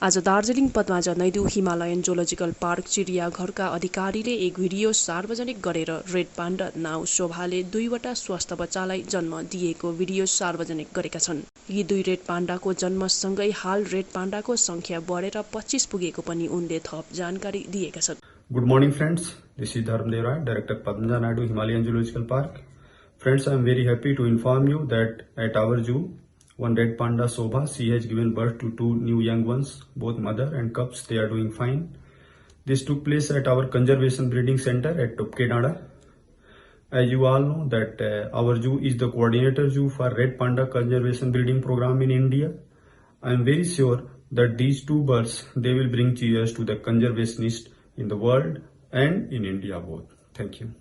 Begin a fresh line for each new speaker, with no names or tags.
आज Darjeeling Padmaja नैदु Himalayan zoological park चिडियाघरका अधिकारीले एक भिडियो सार्वजनिक गरेर रेड पाण्डा नाउ शोभाले 2वटा स्वस्थ बच्चालाई जन्म दिएको भिडियो सार्वजनिक गरेका छन्। यी 2 रेड पाण्डाको जन्मसँगै हाल रेड पाण्डाको संख्या बढेर 25 पुगेको पनि उनले थप जानकारी दिएका छन्।
Good morning friends, this is Dharmdev Rai, Director Padmaja Naidu Himalayan Zoological Park. Friends, I am very happy to inform you that at our zoo, one red panda Sobha, she has given birth to 2 new young ones, both mother and cubs. They are doing fine. This took place at our conservation breeding center at Tupkedada. As you all know that our zoo is the coordinator zoo for red panda conservation breeding program in India. I am very sure that these 2 birds, they will bring cheers to the conservationists in the world and in India both. Thank you.